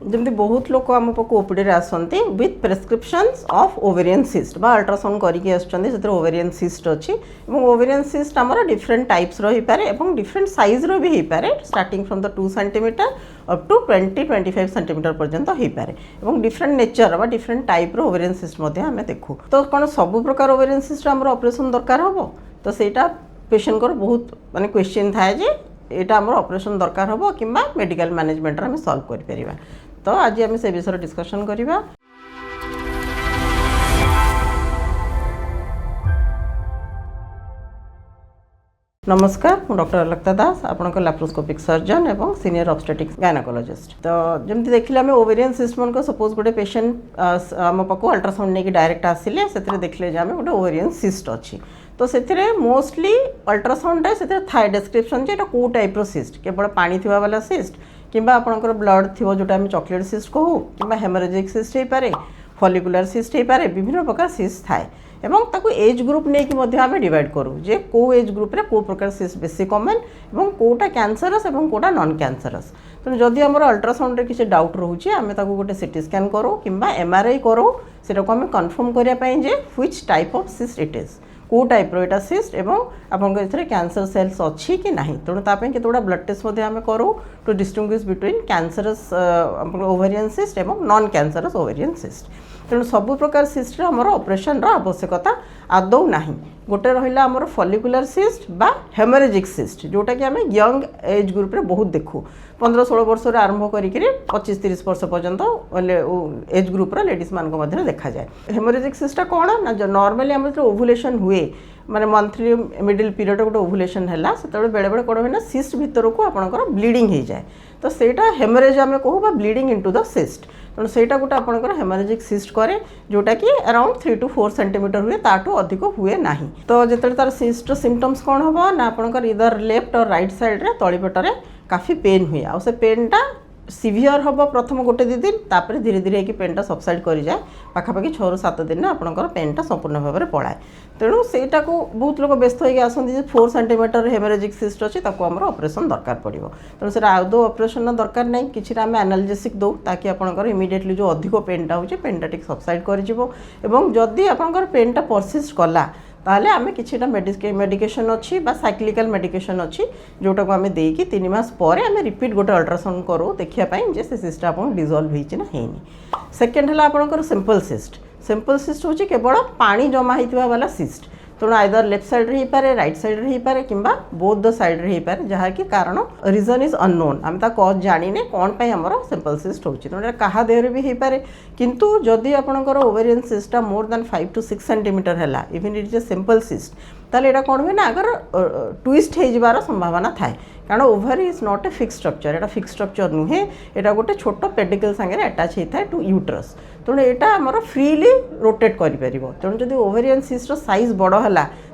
जमती बहुत लोक आम पाक ओपीडी आसती with prescriptions of ovarian cyst बा अल्ट्रासाउंड करके आसुँच ओवेरियन सिस्ट अच्छी ओवेरियन सिस्ट आमर डिफरेंट टाइप्स रही पारे डिफरेंट साइज रो भी हो पारे starting from the 2 centimetre up to 20-25 centimetre पर्यंत हो पारे डिफरेंट नेचर बा डिफरेंट टाइप रो ओवेरियन सिस्ट आम देखू तो कौन सब प्रकार ओवेरियन सिस्ट आमर ऑपरेशन दरकार हम तो सेटा पेशेंट को बहुत माने क्वेश्चन थाए जे एटा आमर ऑपरेशन दरकार हम कि मेडिकल मैनेजमेंट आम सॉल्व कर परिबा तो आज आम से विषय डिस्कशन करिबा। नमस्कार मु डॉक्टर अलक्ता दास आपनकर लैप्रोस्कोपिक सर्जन एवं सीनियर ऑब्स्टेटिक्स गायनेकोलॉजिस्ट तो जमती देखिले आम ओवेरियन सिस्ट मन को सपोज गोटे पेशेंट आम पाक अल्ट्रासाउंड नहीं डायरेक्ट आसिले से देखले जे आम गोटे ओवेरियन सिस्ट अच्छी तो से मोस्टली अल्ट्रासाउंड से थाए डिस्क्रिप्शन जे कौ टाइप सिस्ट केवल पानी थिबा वाला सिस्ट किंबा आपनकर ब्लड थी जोटा आम चॉकलेट सिस्ट कहू कि हेमोरेजिक सिस्ट हो पारे फॉलिकुलर सिस्ट हो पारे विभिन्न प्रकार सिस्ट थाए एवं ताको एज ग्रुप नहीं कि आम डिवाइड करूँ जे को एज ग्रुप रे को प्रकार सिस्ट बेसी कॉमन एवं कोटा कैंसरस एवं कोटा नॉन कैंसरस तेणु जदि आम अल्ट्रासाउंड किसी डाउट रोचे आम गोटे सीटी स्कैन करूँ कि एमआरआई करूँ से आम कन्फर्म करने which type of cyst it is को टाइप रो सिस्ट एवं आपंकर कैंसर सेल्स अच्छी कि नहीं तेणु ताप केतोड़ा ब्लड टेस्ट आम करूँ to distinguish between cancerous ovarian cyst एवं नॉन कैंसरस ओवेरियन सिस्ट तेणु सबु प्रकार सिस्ट आमर ऑपरेशन आवश्यकता आदौ नाही गोटे रहिला आमर फॉलिकुलर सिस्ट बा हेमोरेजिक सिस्ट जोटा कि आम यंग एज ग्रुप रे बहुत देखू 15-16 वर्ष आरंभ करिक 25-30 वर्ष पर्यंत एज ग्रुप रो लेडीज मान मध्य देखा जाए हेमोरेजिक सिस्ट कौन ना नॉर्मली आम जो ओवुलेशन हुए माने मंथली मिडिल पीरियड गोटे ओवुलेशन है से बेले बेले कौन हुए सीस्ट भितर को आपंकर ब्लीडिंग हो जाए तो सेटा हेमोरेज आम कहू बा ब्लीडिंग इनटू द सिस्ट तेणु से गोटे आपंकर हेमोरेजिक सिस्ट करे जोटा कि अराउंड 3 to 4 सेंटीमीटर हुए ताठू अधिक हुए ना तो जिते तार सिस्ट सिम्पटम्स कौन हम ना आपंकर इधर लेफ्ट और राइट साइड रे तलीपेटर काफ़ी पेन हुए आ से पेनटा सीवियर हम प्रथम गोटे 2 दिन तापर धीरे धीरे कि पेनटा सबसाइड कर जाए पाखापाखि 6-7 दिन आपंकर पेनटा संपूर्ण भाव में पलाए तेणु सेटा को बहुत लोग व्यस्त होकर आसती 4 सेंटीमीटर हेमोरेजिक सिस्ट अच्छी आमर ऑपरेशन दरकार पड़ो तेणु से आदौ ऑपरेशन दरकार नहीं कि आम एनाल्जेसिक दो ताकि आपंकर इमिडिएटली जो अधिक पेनटा हो पेनटा टी सबसाइड करदी आपंकर पेनटा परसिस्ट कला ताहले आमे किछिटा मेडिकेशन अच्छी साइक्लिकल मेडिकेशन अच्छी जोटा को आम देकी 3 मास पर आम रिपीट गोटे अल्ट्रासाउंड करूँ देखापी जे से सिस्ट आप डिजल्व होनी सेकेंड है आपंकर सिंपल सिस्ट हूँ केवल पानी जमा होता वाला सिस्ट तेणु आइदर लेफ्ट साइड रे पारे राइट साइड रे पारे किंबा बोथ द साइड रे पारे जहाँ कि कारण रीजन इज अननोन आम कज जाने कौन पाई आमर सिंपल सिस्ट होची तेणु क्या देहरे भी हो पारे किंतु जदि आपंकर ओवेरियन सिस्टा मोर देन 5 to 6 सेंटीमीटर है even it is a simple cyst ताले एटा कौन हुए ना अगर ट्विस्ट हो जबार संभावना थाए कारण over is not a fix structure Etah fix structure नुहे एटा गोटे छोट पेडिकल सांगे अटैच होता है टू यूट्रस तेणु यहाँ आमर फ्रीली रोटेट कर तेणु जब ओवेरियन सिस्ट साइज बड़ है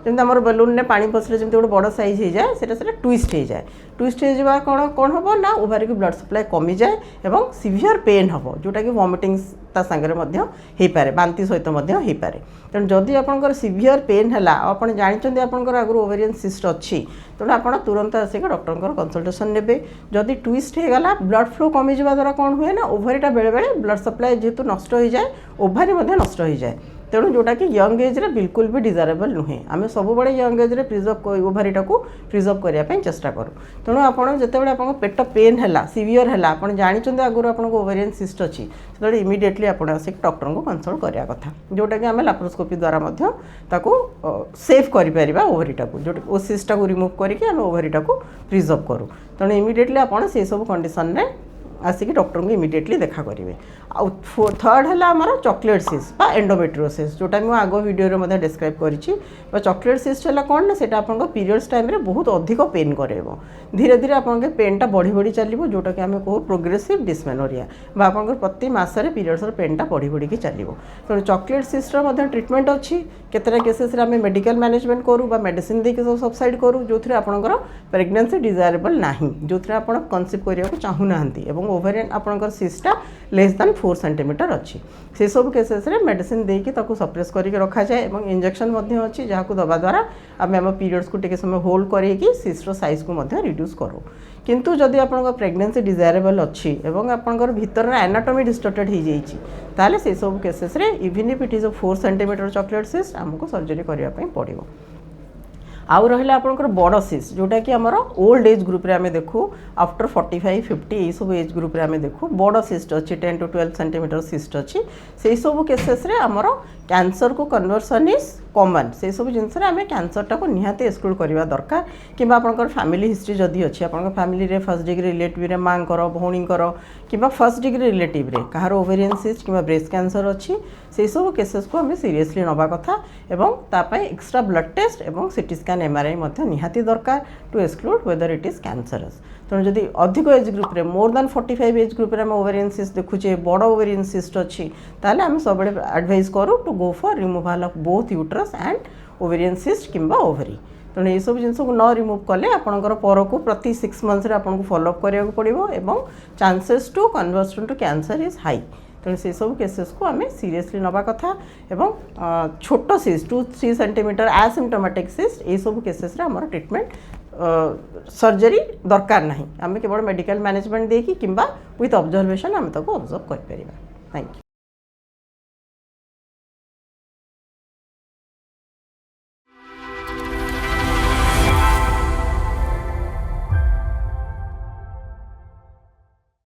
जमी आम बेलून में पानी पसले जमी गोटे बड़ साइज हो जाए से ट्विस्ट हो जाए ट्विस्ट हो जा कौन हम ना ओभारी की ब्लड सप्लाई कमी जाए और सीवियर पेन हम जोटा कि वॉमिटिंग सांगे हो पारे बांति सहित हो पारे तेणु जदि आपंकर सीवियर पेन है आप जानते आपंकर आगु ओवेरियन सिस्ट अच्छी तेणु आप तुरंत आसिक डॉक्टर कंसल्टेशन नेबे जदि ट्विस्ट होगला ब्लड फ्लो कमी जावा द्वारा कौन हुए ना ओभारीटा बेले बेले ब्लड सप्लाई जेहेतु नष्ट हो जाए ओभारी नष्ट हो जाए तेणु जोटा कि यंग एज रे बिल्कुल भी डिजायरेबल नुहे आम सब बड़े यंग एज रे प्रिजर्व ओभारीटा को प्रिजर्व करने चेष्टा करूँ तेणु आपड़ जिते आप पेट पेन है सीवियर है आप जानते आगुरी आप ओवेरियन सिस्ट अच्छी से इमिडिएटली आप आसिक डॉक्टर को कंसल्ट करवा कथा जोटा कि आम लैप्रोस्कोपी द्वारा सेफ कर ओभारीटा को जो ओ सिस्टा को रिमूव करके आम ओभारीटा को प्रिजर्व करूँ तेणु इमिडिएटली आप से सब कंडीशन रे आसिक डॉक्टर को इमिडिएटली देखा करेंगे आउ थर्ड है आमर चॉकलेट सिस्ट बा एंडोमेट्रियोसिस जोटा मैं आग वीडियो में डिस्क्राइब करी चॉकलेट सिस्ट है कौन ना सेटा आपन पीरियड्स टाइम रे बहुत अधिक पेन करेबो धीरे धीरे आपन पेनटा बढ़ी बढ़ी चलो जोटा कि आम कहू प्रोग्रेसिव डिस्मेनोरिया बा आपन प्रति मासरे पीरियड्स पेनटा बढ़ी बढ़ी की चलो तेणु चॉकलेट सिस्टर ट्रिटमेंट अच्छी केतरा केसेस आम मेडिकल मैनेजमेंट करूँ बा मेडिसिन देके सब सबसाइड करूँ जो आपंकर प्रेगनेंसी डिजायरेबल ना जो आप कंसीव करने को चाहूना ओवेरियन आपंकर सिस्टा लेस दैन 4 सेंटीमीटर अच्छी से सब केसेस रे मेडिसिन देकी ताको सप्रेस करके रखा जाए एवं इंजेक्शन मध्य अच्छी जहाँ को दबा द्वारा आम आम पीरियड्स को टिके समय होल्ड करके सिस्टर साइज को मध्य रिड्यूस करूँ किंतु जदि आपन प्रेगनेंसी डिजायरेबल अच्छी एवं आपंकर भीतर एनाटॉमी डिस्टर्टेड हो जाइए ताले से सब केसेस रे even if it is a 4 centimetre chocolate cyst आमको सर्जरी करने पड़ो आउ रहा आपंकर बड़ सिस्ट जोटा कि आमर ओल्ड एज ग्रुप रे आमे देखू आफ्टर 45-50 ये सब एज ग्रुप रे आमे देखू बड़ सिस्ट अच्छी 10 to 12 सेंटीमीटर सिस्ट अच्छी से सब केसेस रे आमर कैंसर को कन्वर्सन इज कॉमन से सब जिनस आमे कैंसर टाको निहाती एक्सक्लूड करवा दरकार कि आपंकर फैमिली हिस्ट्री जदि अच्छी आप फैमिली रे फर्स्ट डिग्री रिलेटिव रे माँ कर भौणी कर कि फर्स्ट डिग्री रिलेटिव रे कहार ओवेरियन सिस्ट कि ब्रेस्ट कैंसर अच्छी से सब केसेस को आम सीरियसली नवा कथा एवं तापाई एक्स्ट्रा ब्लड टेस्ट एवं सीटी स्कैन एमआरआई मध्य निहाती दरकार to exclude whether it is cancerous तेणु जदि अधिक एज ग्रुप रे मोर देन 45 एज ग्रुप रे आम ओवेरियन सिस्ट देखुचे बड़ ओवेरियन सिस्ट अच्छी ताले आम सब एडवाइस करूँ to go for removal of both uterus and ovarian cyst किंबा ओवरी तेणु ये सब जिन को न रिमूव कले आपंकर पर को प्रति 6 मंथ्स आपको फॉलोअप कराया पड़ो एवं chances to conversion to cancer is high तेणु से सब केसेस को आम सीरियसली नवा कथा एवं छोट सिस्ट 2-3 सेंटीमीटर एसिम्टोमेटिक सिस्ट ये सब केसेस रे हमर ट्रीटमेंट सर्जरी दरकार नहीं आम केवल मेडिकल मैनेजमेंट देकी किंबा विथ ऑब्जर्वेशन आम ताको ऑब्जर्व कर परिबा। Thank you.